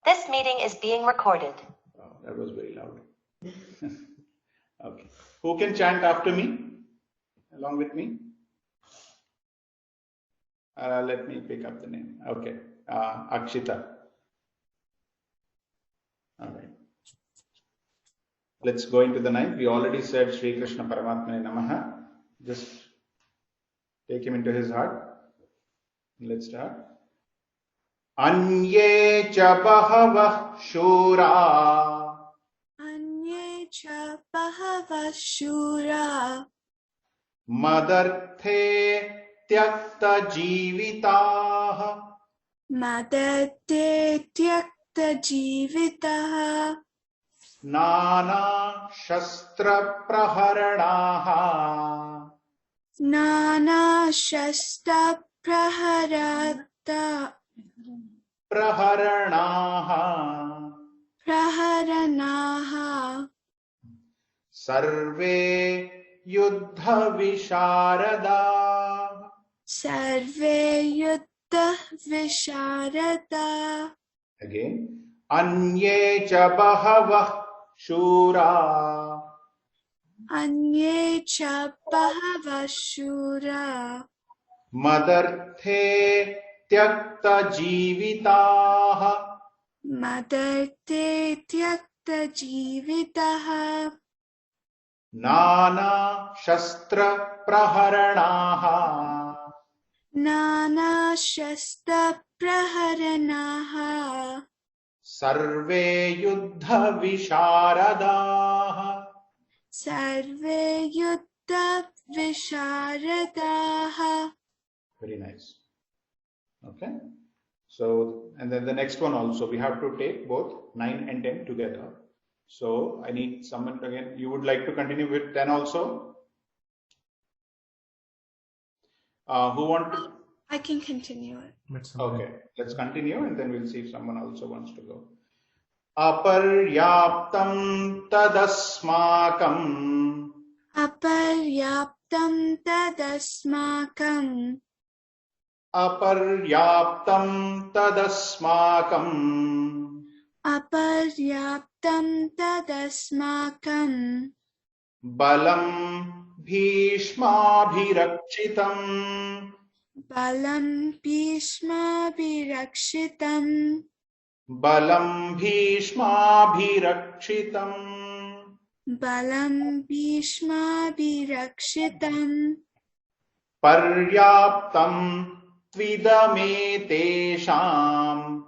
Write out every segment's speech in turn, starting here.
This meeting is being recorded. Oh, that was very loud. Okay. Who can chant after me? Along with me? Let me pick up the name. Okay. Akshita. All right. Let's go into the ninth. We already said Sri Krishna Paramatmane Namaha. Just take him into his heart. Let's start. Anye cha bahavah shura. Anye cha bahava shura. Madarthe tyakta jivitah. Madate tyakta jivitaha. Nana shastra praharanaha. Nana shasta praharata. Praharanaha. Praharanaha. Sarve yuddha visharada. Sarve yutta visharada. Again. Anye cha bahavah shura. Anye cha bahava shura. Madarthe tyakta jivitaha. Madarte tyakta jivitaha. Nana shastra praharanaha. Nana shasta praharanaha. Sarve yuddha visharadaha. Sarve yutta visharadaha. Very nice. Okay. So, and then the next one also, we have to take both 9 and 10 together. So, I need someone again. You would like to continue with 10 also? Who want to? I can continue it. Okay, let's continue and then we'll see if someone also wants to go. Aparyaptam tadasmakam. Aparyaptam tadasmakam. Aparyaptam tadasmakam. Aparyaptam tadasmakam. Balam bhishmabhirakshitam. Balam bhishma virakshitam. Balam bhishmabhirakshitam. Balam bhishma virakshitam. Paryaptam tvidametesham.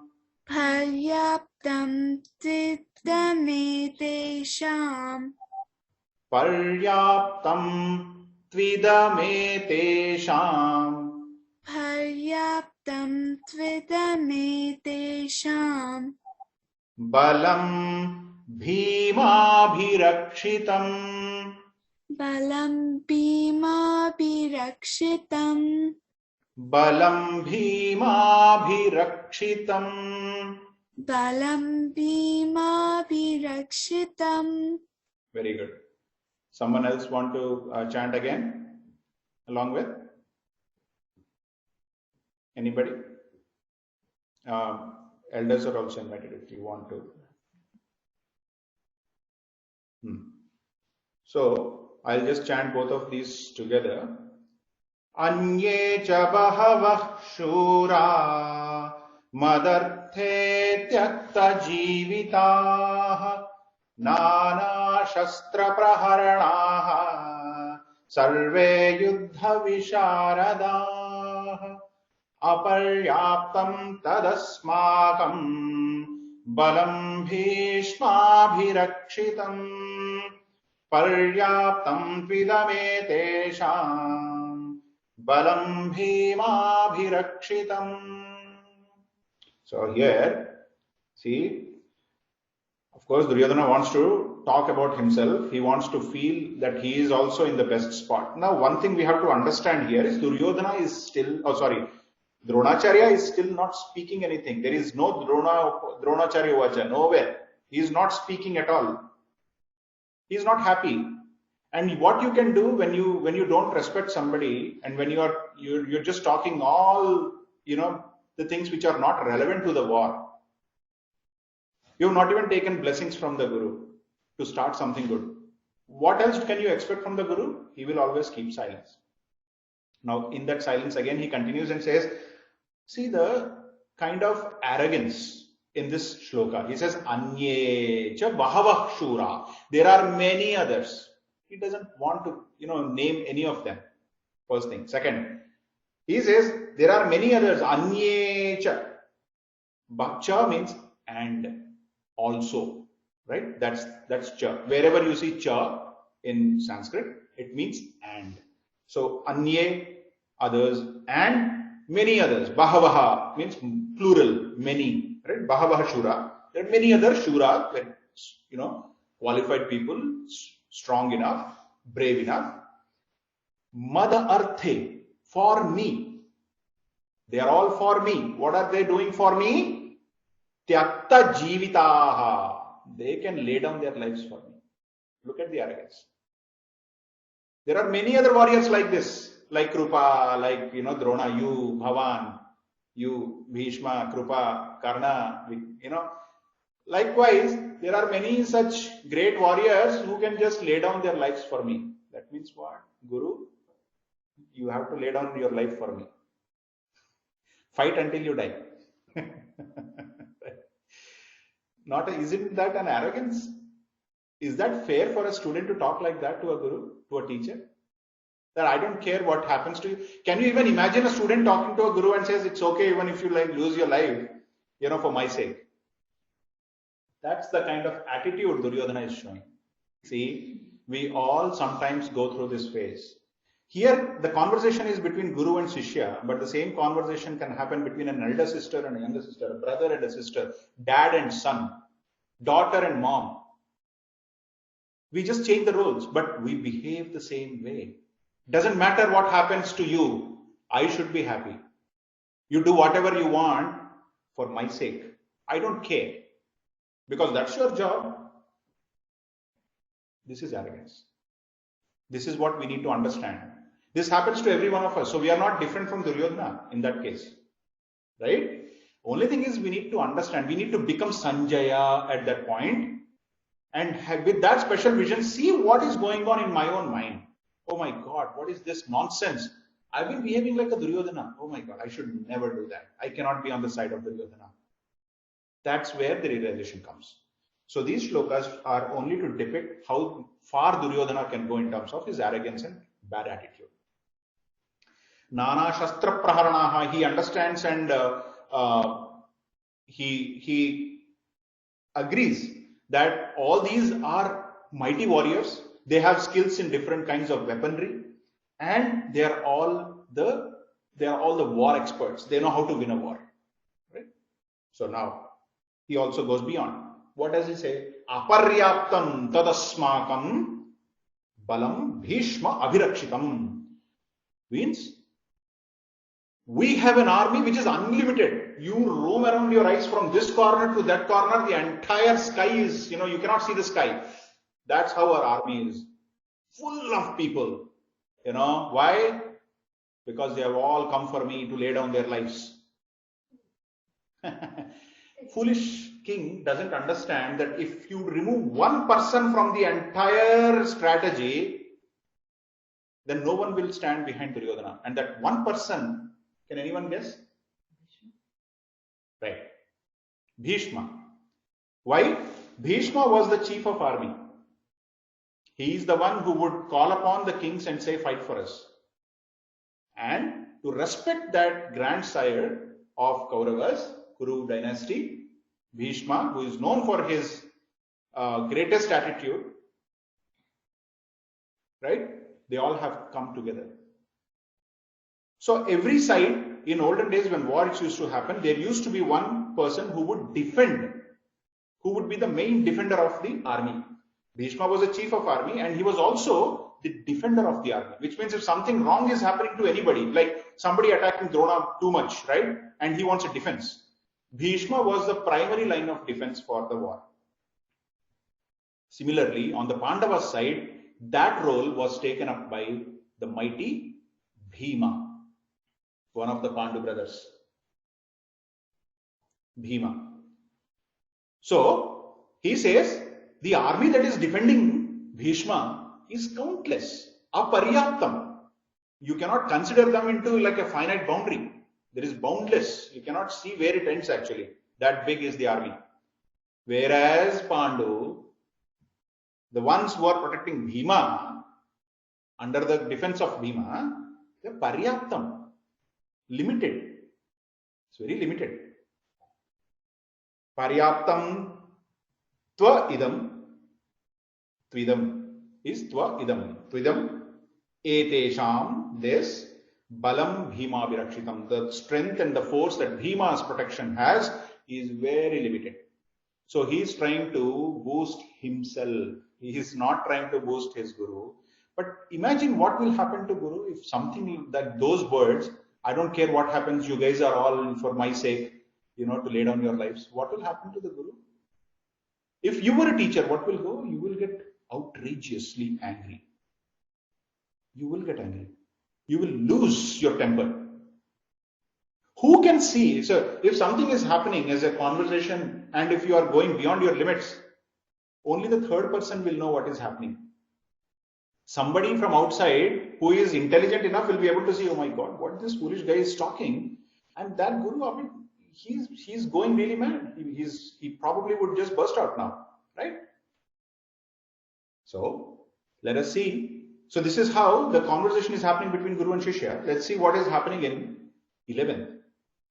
Paryaptam tvidametesham. Paryaptam tvidametesham. Paryaptam tvidametesham. Balam bhimabhirakshitam. Balam bhima virakshitam. Balam bhimabhirakshitam. Balam bhima virakshitam. Very good. Someone else want to chant again along with? Anybody? Elders are also invited if you want to. So I'll just chant both of these together. Anye cha bahavah shura. Madarthe tyakta jivitaha. Nana shastra praharanaha. Sarve yuddha visharadaha. Aparyaptam tadasmakam. Balam bhishmabhirakshitam. Paryaptam tvidametesham. Balam bhimabhirakshitam. So here, see, of course, Duryodhana wants to talk about himself. He wants to feel that he is also in the best spot. Now, one thing we have to understand here is Duryodhana is still, Dronacharya is still not speaking anything. There is no Dronacharya Vacha, nowhere. He is not speaking at all. He is not happy. And what you can do when you don't respect somebody and when you're just talking all, the things which are not relevant to the war. You have not even taken blessings from the Guru to start something good. What else can you expect from the Guru? He will always keep silence. Now, in that silence, again, he continues and says, see the kind of arrogance in this shloka. He says, Anye cha bahavah shura. There are many others. He doesn't want to, name any of them. First thing. Second, he says, there are many others. Anye cha. Cha means and also, right? That's cha. Wherever you see cha in Sanskrit, it means and. So, Anye, others, and many others. Bahavaha means plural, many, right? Bahavaha shura. There are many other shura, like, qualified people, strong enough, brave enough. Mada arthe, for me. They are all for me. What are they doing for me? Tyakta jivitaha. They can lay down their lives for me. Look at the arrogance. There are many other warriors like this. Like Krupa, like Drona, you, Bhavan, you, Bhishma, Krupa, Karna, Likewise, there are many such great warriors who can just lay down their lives for me. That means what? Guru, you have to lay down your life for me. Fight until you die. Isn't that an arrogance? Is that fair for a student to talk like that to a guru, to a teacher? That I don't care what happens to you. Can you even imagine a student talking to a guru and says, it's okay even if you lose your life, for my sake? That's the kind of attitude Duryodhana is showing. See, we all sometimes go through this phase. Here, the conversation is between guru and shishya, but the same conversation can happen between an elder sister and a younger sister, a brother and a sister, dad and son, daughter and mom. We just change the roles, but we behave the same way. Doesn't matter what happens to you, I should be happy. You do whatever you want for my sake. I don't care. Because that's your job. This is arrogance. This is what we need to understand. This happens to every one of us. So we are not different from Duryodhana in that case. Right? Only thing is we need to understand. We need to become Sanjaya at that point. And with that special vision, see what is going on in my own mind. Oh my God, what is this nonsense? I've been behaving like a Duryodhana. Oh my God, I should never do that. I cannot be on the side of Duryodhana. That's where the realization comes. So these shlokas are only to depict how far Duryodhana can go in terms of his arrogance and bad attitude. Nana Shastra Praharanaha, he understands and he agrees that all these are mighty warriors. They have skills in different kinds of weaponry, and they are all the war experts. They know how to win a war. Right? So now he also goes beyond. What does he say? Aparyaptam tadasmakam balam bhishma abhirakshitam. Means we have an army which is unlimited. You roam around your eyes from this corner to that corner. The entire sky is, you cannot see the sky. That's how our army is. Full of people. Why? Because they have all come for me to lay down their lives. Foolish king doesn't understand that if you remove one person from the entire strategy, then no one will stand behind Duryodhana. And that one person, can anyone guess? Right. Bhishma. Why? Bhishma was the chief of army. He is the one who would call upon the kings and say, fight for us. And to respect that grandsire of Kauravas, Kuru dynasty, Bhishma, who is known for his greatest attitude, right? They all have come together. So every side, in olden days when wars used to happen, there used to be one person who would defend, who would be the main defender of the army. Bhishma was the chief of army and he was also the defender of the army, which means if something wrong is happening to anybody, like somebody attacking Drona too much, right? And he wants a defense. Bhishma was the primary line of defense for the war. Similarly, on the Pandava side, that role was taken up by the mighty Bhima, one of the Pandu brothers. Bhima. So, He says the army that is defending Bhishma is countless, aparyaptam. You cannot consider them into like a finite boundary. There is boundless. You cannot see where it ends actually. That big is the army. Whereas Pandu, the ones who are protecting Bhima, under the defense of Bhima, they are paryaptam, limited. It's very limited. Paryaptam tva idam, tvidam is tva idam, tvidam etesham, this balam bhima virakshitam. The strength and the force that Bhima's protection has is very limited. So he is trying to boost himself. He is not trying to boost his guru. But imagine what will happen to guru if something that those words, I don't care what happens, you guys are all for my sake, to lay down your lives. What will happen to the guru? If you were a teacher, what will go? You will get outrageously angry. You will get angry. You will lose your temper. Who can see? So if something is happening as a conversation and if you are going beyond your limits, only the third person will know what is happening. Somebody from outside who is intelligent enough will be able to see, oh my God, what this foolish guy is talking. And that guru, I mean, he's going really mad. He probably would just burst out now, right? So let us see. So this is how the conversation is happening between Guru and Shishya. Let's see what is happening in 11th.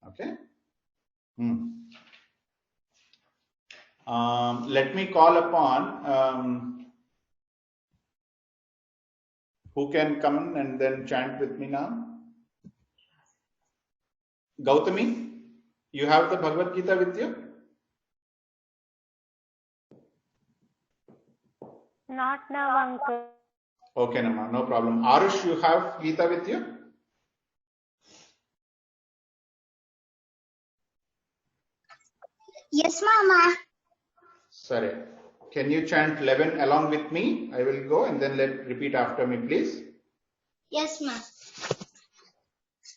Okay. Let me call upon who can come and then chant with me now. Gautami, you have the Bhagavad Gita with you? Not now, uncle. Okay, Nama, no problem. Arush, you have Gita with you? Yes, Mama. Sorry. Can you chant 11 along with me? I will go and then repeat after me, please. Yes, Ma.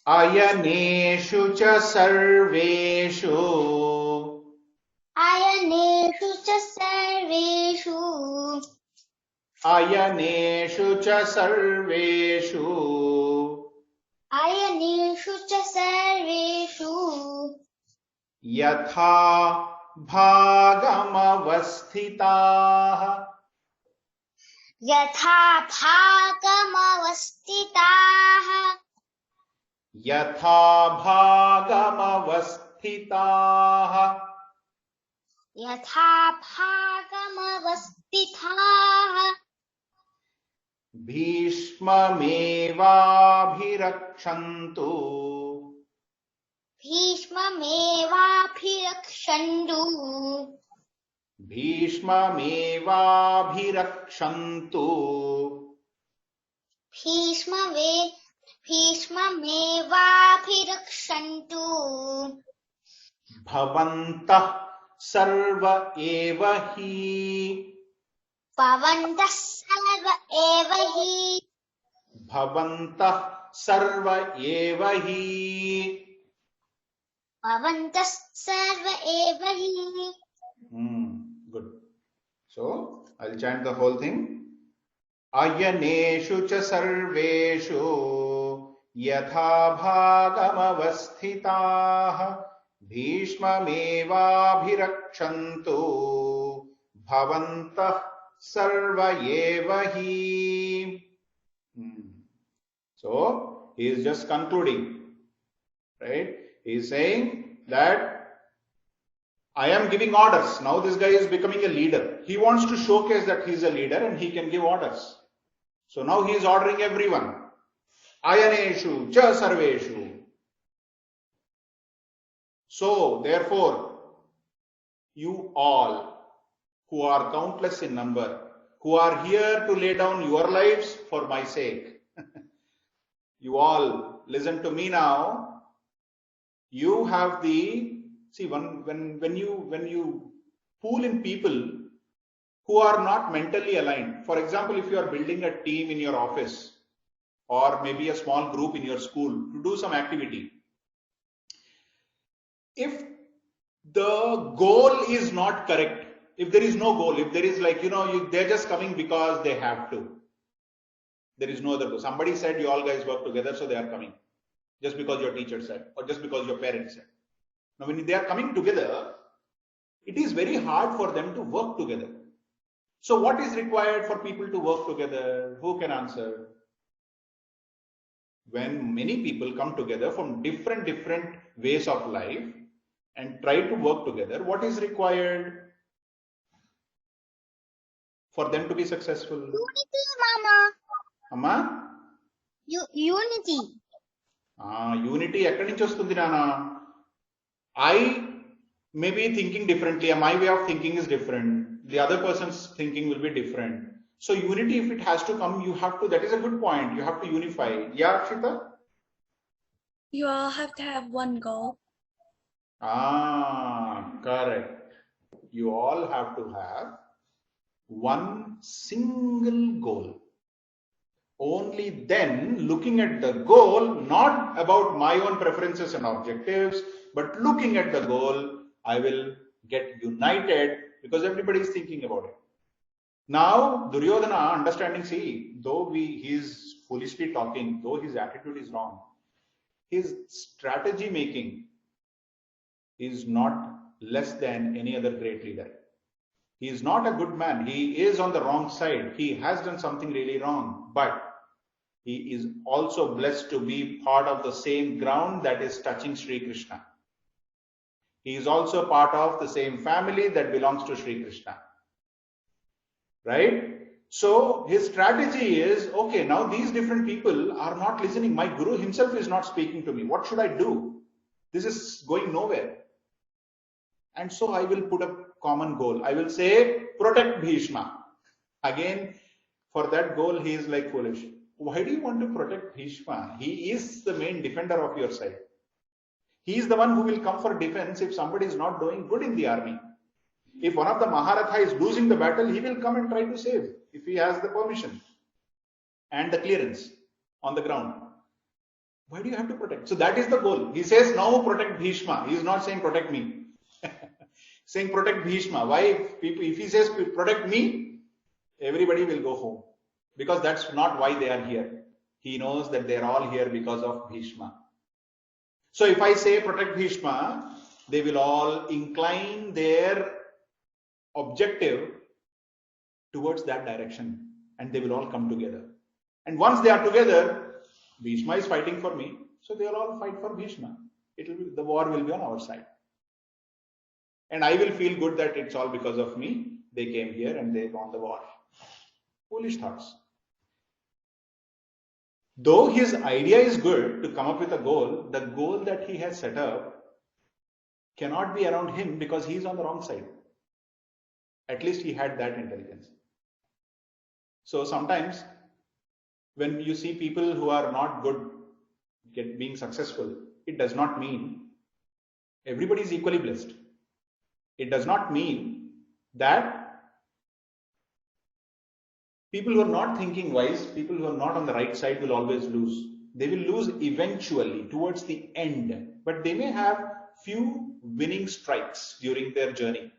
Ayaneshu cha sarveshu. Ayaneshu cha sarveshu. Ayaneshu cha sarveshu. Ayaneshu cha sarveshu. Yatha bhagamavasthitaah. Yatha bhagamavasthitaah. Yatha bhagamavasthitaah. Yatha bhagamavasthitaah. Bhishmamevabhirakshantu. Bhishmamevabhirakshantu. Bhishmamevabhirakshantu. Bhishmamevabhirakshantu. Bhavantah sarva eva hi. Bhavantah sarva eva hi. Bhavantah sarva eva hi. Bhavantah sarva eva hi. Good. So I'll chant the whole thing. Ayaneshu cha sarveshu yatha bhagamavasthitaah. Bhishmamevabhirakshantu. Bhavantah sarva eva hi. So he is just concluding, right? He is saying that I am giving orders. Now this guy is becoming a leader. He wants to showcase that he is a leader and he can give orders. So now he is ordering everyone. Ayaneshu cha sarveshu. So therefore, you all who are countless in number, who are here to lay down your lives for my sake, you all listen to me now. You have the see when you pool in people who are not mentally aligned. For example, if you are building a team in your office or maybe a small group in your school to do some activity, if the goal is not correct, If there is no goal, if there is like, they're just coming because they have to. There is no other goal. Somebody said you all guys work together, so they are coming. Just because your teacher said, or just because your parents said. Now, when they are coming together, it is very hard for them to work together. So what is required for people to work together? Who can answer? When many people come together from different ways of life and try to work together, what is required for them to be successful? Unity, Mama. Amma? Unity. Unity ekkadi nunchi vastundi nana? I may be thinking differently. My way of thinking is different. The other person's thinking will be different. So unity, if it has to come, you have to, that is a good point. You have to unify. Yeah, Akshita? You all have to have one goal. Correct. You all have to have one single goal. Only then, looking at the goal, not about my own preferences and objectives, but looking at the goal, I will get united because everybody is thinking about it. Now, Duryodhana, understanding, though he is foolishly talking, though his attitude is wrong, his strategy making is not less than any other great leader. He is not a good man. He is on the wrong side. He has done something really wrong, but he is also blessed to be part of the same ground that is touching Sri Krishna. He is also part of the same family that belongs to Sri Krishna. Right? So his strategy is, okay, now these different people are not listening. My Guru himself is not speaking to me. What should I do? This is going nowhere. And so I will put a common goal. I will say, protect Bhishma. Again, for that goal, he is like foolish. Why do you want to protect Bhishma? He is the main defender of your side. He is the one who will come for defense if somebody is not doing good in the army. If one of the Maharatha is losing the battle, he will come and try to save if he has the permission and the clearance on the ground. Why do you have to protect? So that is the goal. He says, now protect Bhishma. He is not saying protect me. Saying protect Bhishma. Why? If he says protect me, everybody will go home. Because that's not why they are here. He knows that they are all here because of Bhishma. So if I say protect Bhishma, they will all incline their objective towards that direction and they will all come together. And once they are together, Bhishma is fighting for me, so they will all fight for Bhishma. The war will be on our side. And I will feel good that it's all because of me. They came here and they won the war. Foolish thoughts. Though his idea is good to come up with a goal, the goal that he has set up cannot be around him because he is on the wrong side. At least he had that intelligence. So sometimes when you see people who are not good being successful, it does not mean everybody is equally blessed. It does not mean that people who are not thinking wise, people who are not on the right side will always lose. They will lose eventually towards the end, but they may have few winning strikes during their journey.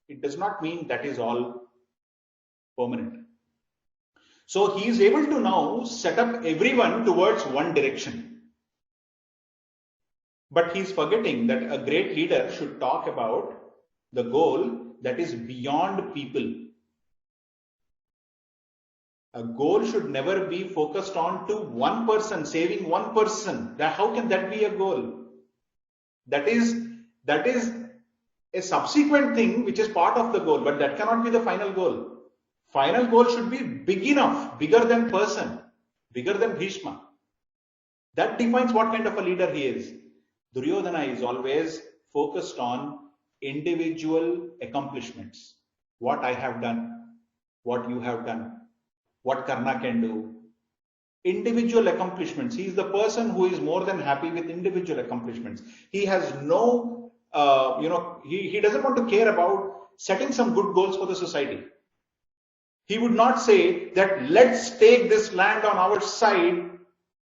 It does not mean that is all permanent. So he is able to now set up everyone towards one direction. But he is forgetting that a great leader should talk about the goal that is beyond people. A goal should never be focused on to one person, saving one person. How can that be a goal? That is a subsequent thing which is part of the goal, but that cannot be the final goal. Final goal should be big enough, bigger than person, bigger than Bhishma. That defines what kind of a leader he is. Duryodhana is always focused on individual accomplishments. What I have done, what you have done, what Karna can do. Individual accomplishments. He is the person who is more than happy with individual accomplishments. He has no, he doesn't want to care about setting some good goals for the society. He would not say that let's take this land on our side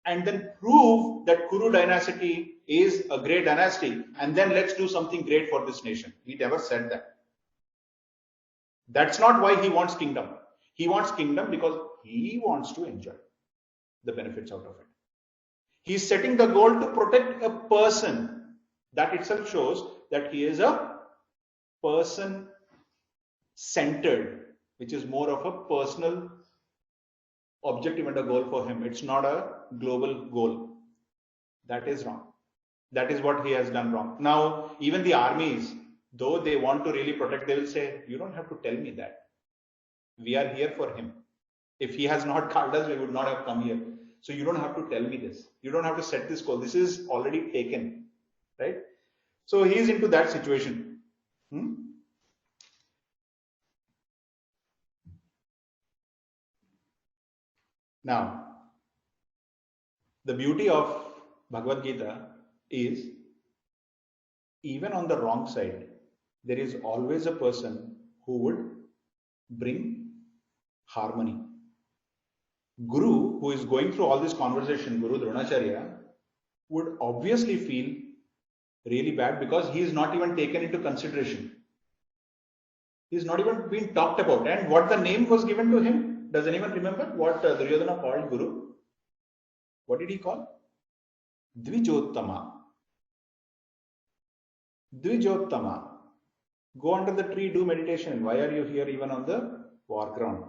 and then prove that Kuru dynasty is a great dynasty and then let's do something great for this nation. He never said that. That's not why he wants kingdom. He wants kingdom because he wants to enjoy the benefits out of it. He's setting the goal to protect a person. That itself shows that he is a person centered, which is more of a personal objective and a goal for him. It's not a global goal. That is wrong. That is what he has done wrong. Now, even the armies, though they want to really protect, they will say, you don't have to tell me that. We are here for him. If he has not called us, we would not have come here. So you don't have to tell me this. You don't have to set this goal. This is already taken, right? So he is into that situation. Now, the beauty of Bhagavad Gita is, even on the wrong side, there is always a person who would bring harmony. Guru, who is going through all this conversation, Guru Dronacharya, would obviously feel really bad because he is not even taken into consideration. He is not even being talked about. And what the name was given to him, does anyone remember what Duryodhana called Guru? What did he call? Dvijottama. Dvijottama. Go under the tree, do meditation. Why are you here even on the war ground?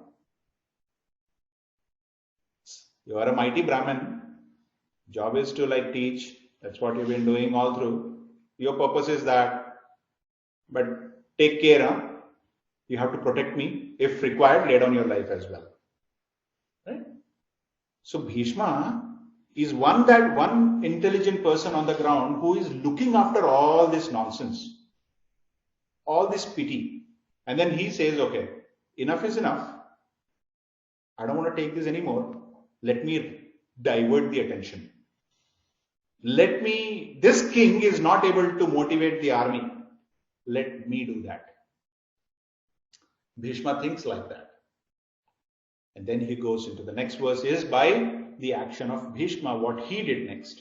You are a mighty Brahmin. Job is to like teach. That's what you've been doing all through. Your purpose is that. But take care. Huh? You have to protect me. If required, lay down your life as well. Right? So Bhishma is one intelligent person on the ground who is looking after all this nonsense, all this pity. And then he says, okay, enough is enough. I don't want to take this anymore. Let me divert the attention. This king is not able to motivate the army. Let me do that. Bhishma thinks like that. And then he goes into the next verse is by the action of Bhishma, what he did next.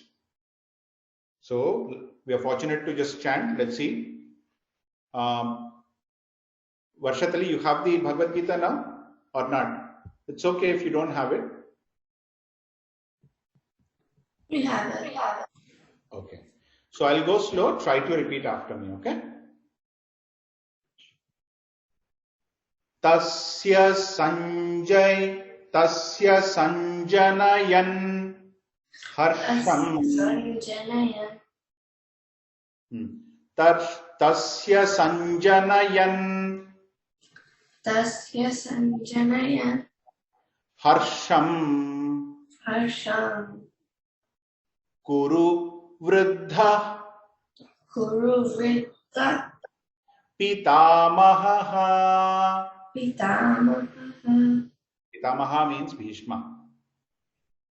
So we are fortunate to just chant. Let's see. Varshatali, you have the Bhagavad Gita now or not? It's okay if you don't have it. We have it. Okay. So I'll go slow. Try to repeat after me. Okay. Tasya sanjanayan harsham. Tasya sanjanayan harsham kuru vruddha pitamaha. Pitamaha means Bhishma.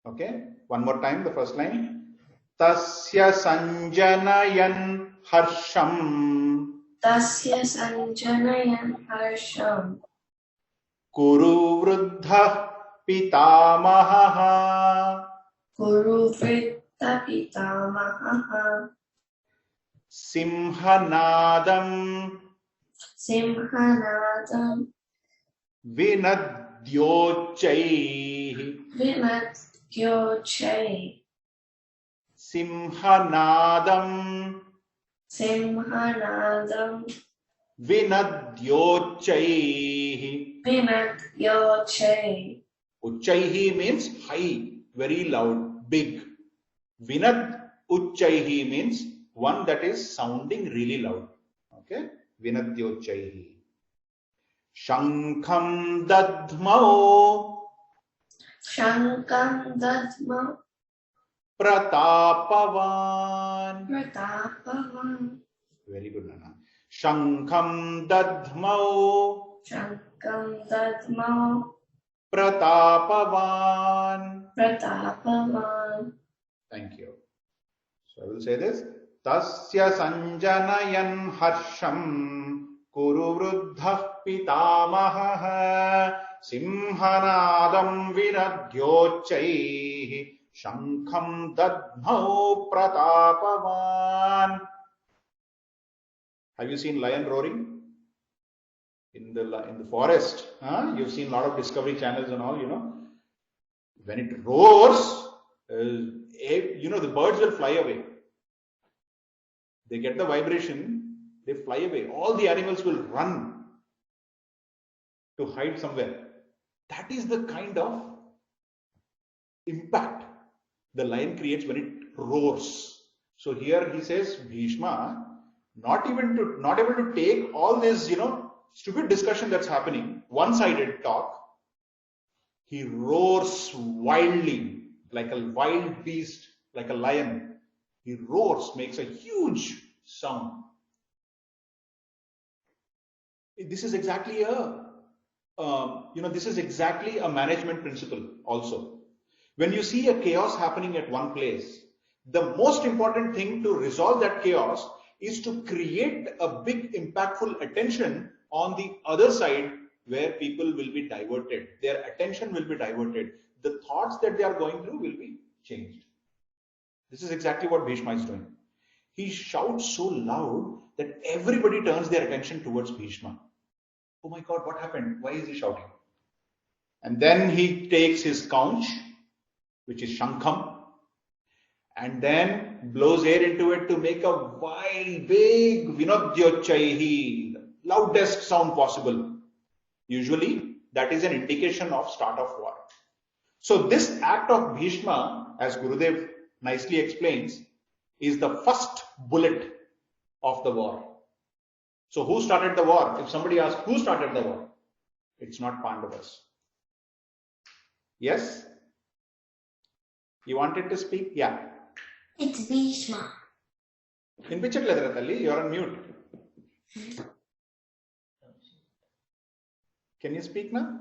Okay, one more time, the first line. Tasya sanjanayan harsham kuru vruddha pitamaha simhanadam vinadyochaihi. Simhanadam vinadyochaihi. Uchaihi means high, very loud, big. Vinad uchaihi means one that is sounding really loud. Okay, vinadyochaihi. Shankham dadmau pratapavan. Very good, Nana. Shankham dadmau pratapavan. Thank you. So I will say this. Tasya sanjanayan harsham kuru vruddha pitamaha simhanadam vinadyochaihi shankham dadmau pratapavan. Have you seen lion roaring? in the forest. You've seen a lot of Discovery channels and all, you know. When it roars, you know, the birds will fly away. They get the vibration, they fly away. All the animals will run to hide somewhere. That is the kind of impact the lion creates when it roars. So here he says, Bhishma, not able to take all this, you know, stupid discussion that's happening, one-sided talk. He roars wildly, like a wild beast, like a lion. He roars, makes a huge sound. This is exactly this is exactly a management principle also. When you see a chaos happening at one place, the most important thing to resolve that chaos is to create a big impactful attention on the other side where people will be diverted. Their attention will be diverted. The thoughts that they are going through will be changed. This is exactly what Bhishma is doing. He shouts so loud that everybody turns their attention towards Bhishma. Oh my God, what happened? Why is he shouting? And then he takes his conch, which is Shankham, and then blows air into it to make a wild, big Vinodyochaihi, loudest sound possible. Usually, that is an indication of start of war. So this act of Bhishma, as Gurudev nicely explains, is the first bullet of the war. So who started the war? If somebody asks, who started the war? It's not Pandavas. Yes? You wanted to speak? Yeah. It's Bhishma. In which Talli? You're on mute. Can you speak now?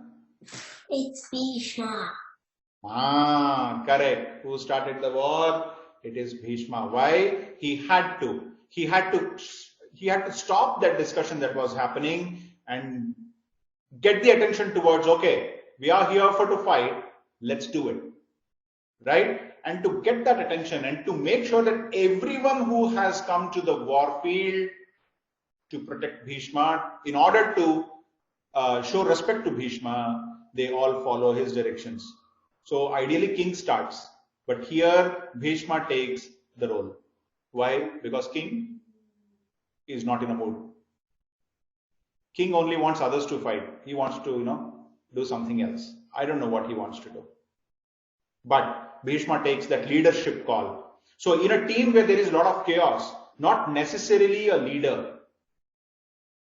It's Bhishma. Correct. Who started the war? It is Bhishma. Why? He had to stop that discussion that was happening and get the attention towards, okay, we are here to fight, let's do it. Right? And to get that attention and to make sure that everyone who has come to the war field to protect Bhishma, in order to show respect to Bhishma, they all follow his directions. So ideally king starts, but here Bhishma takes the role. Why? Because king is not in a mood. King only wants others to fight. He wants to, do something else. I don't know what he wants to do. But Bhishma takes that leadership call. So in a team where there is a lot of chaos, not necessarily a leader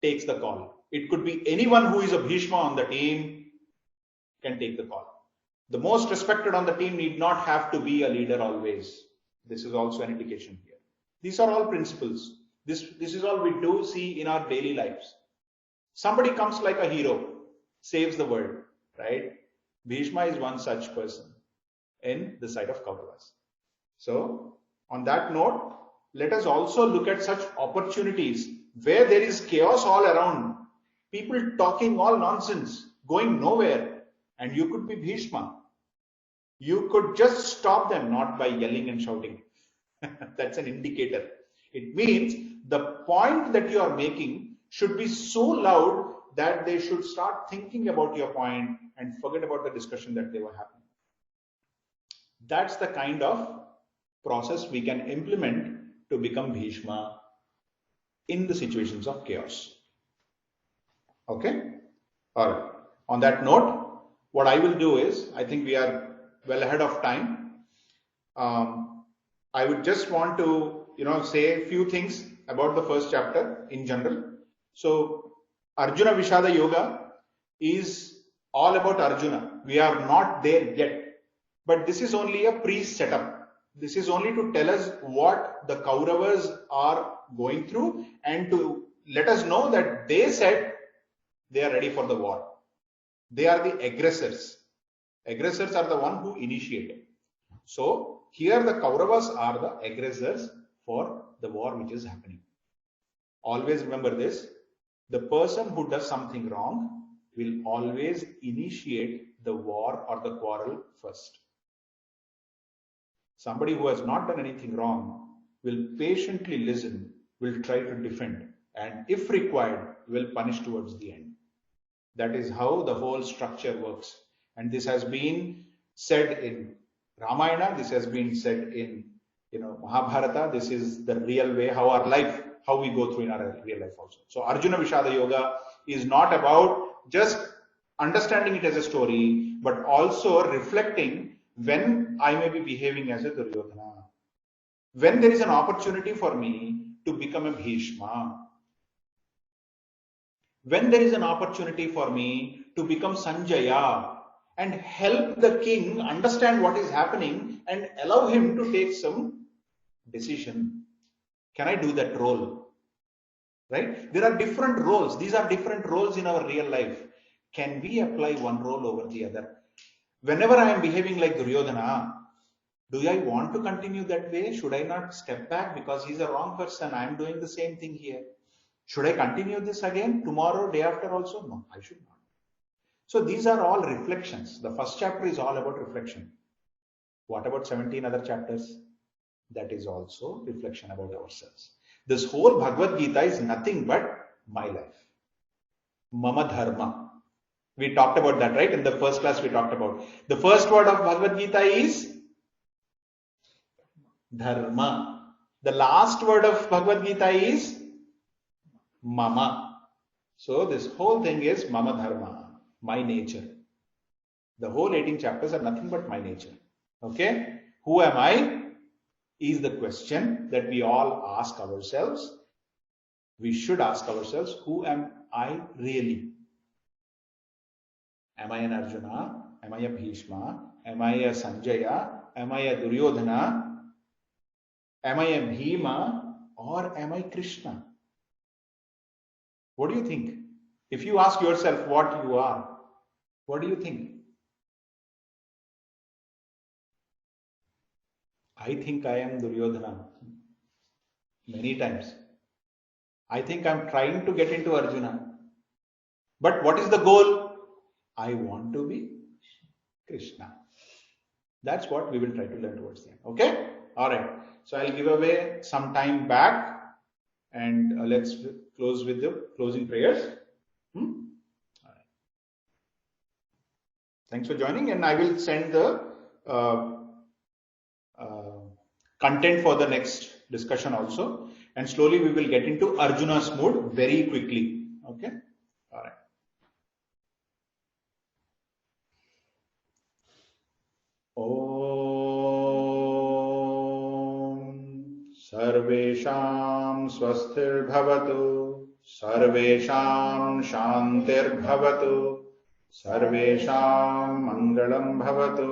takes the call. It could be anyone who is a Bhishma on the team can take the call. The most respected on the team need not have to be a leader always. This is also an indication here. These are all principles. This is all we do see in our daily lives. Somebody comes like a hero, saves the world, right? Bhishma is one such person in the side of Kauravas. So on that note, let us also look at such opportunities where there is chaos all around, people talking all nonsense, going nowhere, and you could be Bhishma. You could just stop them, not by yelling and shouting. That's an indicator. It means the point that you are making should be so loud that they should start thinking about your point and forget about the discussion that they were having. That's the kind of process we can implement to become Bhishma in the situations of chaos. Okay? All right. On that note, what I will do is, I think we are well ahead of time. I would just want to, say a few things about the first chapter in general. So, Arjuna Vishada Yoga is all about Arjuna. We are not there yet. But this is only a pre-setup. This is only to tell us what the Kauravas are going through and to let us know that they said they are ready for the war. They are the aggressors. Aggressors are the one who initiated. So here the Kauravas are the aggressors for the war which is happening. Always remember this. The person who does something wrong will always initiate the war or the quarrel first. Somebody who has not done anything wrong will patiently listen, will try to defend, and if required, will punish towards the end. That is how the whole structure works. And this has been said in Ramayana, this has been said in Mahabharata. This is the real way how our life, how we go through in our real life also. So Arjuna Vishada Yoga is not about just understanding it as a story, but also reflecting when I may be behaving as a Duryodhana. When there is an opportunity for me to become a Bhishma. When there is an opportunity for me to become Sanjaya and help the king understand what is happening and allow him to take some decision. Can I do that role? Right? There are different roles. These are different roles in our real life. Can we apply one role over the other? Whenever I am behaving like Duryodhana, do I want to continue that way? Should I not step back because he's a wrong person? I am doing the same thing here. Should I continue this again tomorrow, day after also? No, I should not. So these are all reflections. The first chapter is all about reflection. What about 17 other chapters? That is also reflection about ourselves. This whole Bhagavad Gita is nothing but my life. Mama Dharma. We talked about that, right? In the first class we talked about. The first word of Bhagavad Gita is Dharma. The last word of Bhagavad Gita is Mama. So this whole thing is Mama Dharma, my nature. The whole 18 chapters are nothing but my nature. Okay? Who am I? Is the question that we all ask ourselves. We should ask ourselves, who am I really? Am I an Arjuna? Am I a Bhishma? Am I a Sanjaya? Am I a Duryodhana? Am I a Bhima? Or am I Krishna? What do you think? If you ask yourself what you are, what do you think? I think I am Duryodhana many times. I think I'm trying to get into Arjuna. But what is the goal? I want to be Krishna. That's what we will try to learn towards the end. Okay? All right. So I'll give away some time back and let's close with the closing prayers. All right. Thanks for joining, and I will send the content for the next discussion also, and slowly we will get into Arjuna's mood very quickly. Okay? All right. Om Sarvesham Swasthir Bhavatu Sarvesham Shantir Bhavatu Sarvesham Mangalam Bhavatu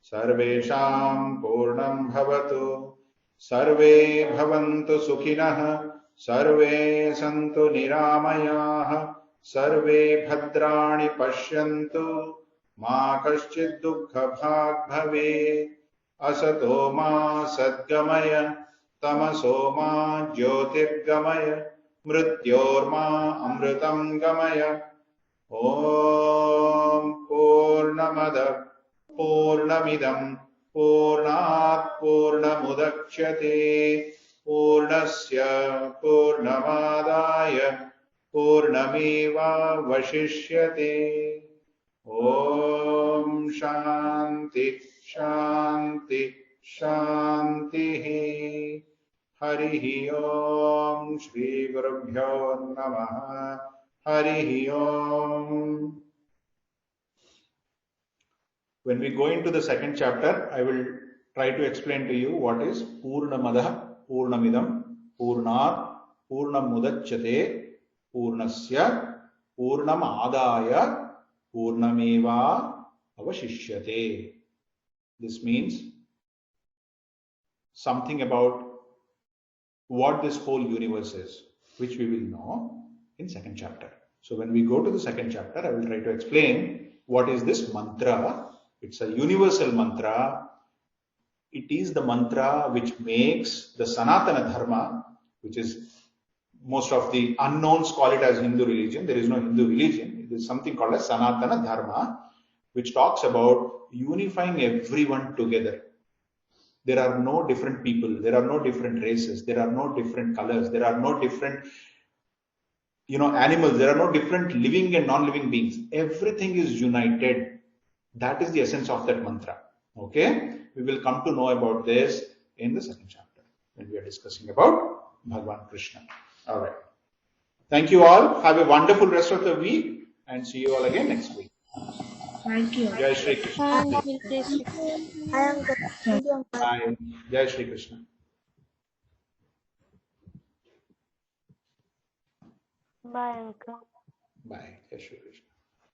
Sarvesham Purnam Bhavatu Sarve Bhavantu Sukhinah Sarve Santu Niramayah Sarve Bhadrani Pashyantu Ma Kaschid Dukkha Bhag Bhave Asato Ma Sadgamaya Tamaso Ma Jyotirgamaya Mrityorma Amritam Gamaya Om Purnamada Purnamidam Purnat Purnamudachyate Purnasya Purnamadaya Purnameva Vashishyate. Om Shanti Shanti Shanti. Harihi Om Shri Gurubhyo Namaha. Harihi Om. When we go into the second chapter, I will try to explain to you what is Purnamada, Purnamidam, Purnat, Purnamudachyate, Purnasya, Purnamadaya, Purnameva Avashishyate. This means something about what this whole universe is, which we will know in second chapter. So when we go to the second chapter, I will try to explain what is this mantra. It's a universal mantra. It is the mantra which makes the Sanatana Dharma, which is most of the unknowns call it as Hindu religion. There is no Hindu religion. It is something called as Sanatana Dharma, which talks about unifying everyone together. There are no different people. There are no different races. There are no different colors. There are no different animals. There are no different living and non-living beings. Everything is united. That is the essence of that mantra. Okay, we will come to know about this in the second chapter when we are discussing about Bhagavan Krishna. All right. Thank you all. Have a wonderful rest of the week and see you all again next week. Thank you. Jai Shri Krishna. Bye. Jai Shri Krishna. Bye, uncle. Bye. Jai Shri Krishna.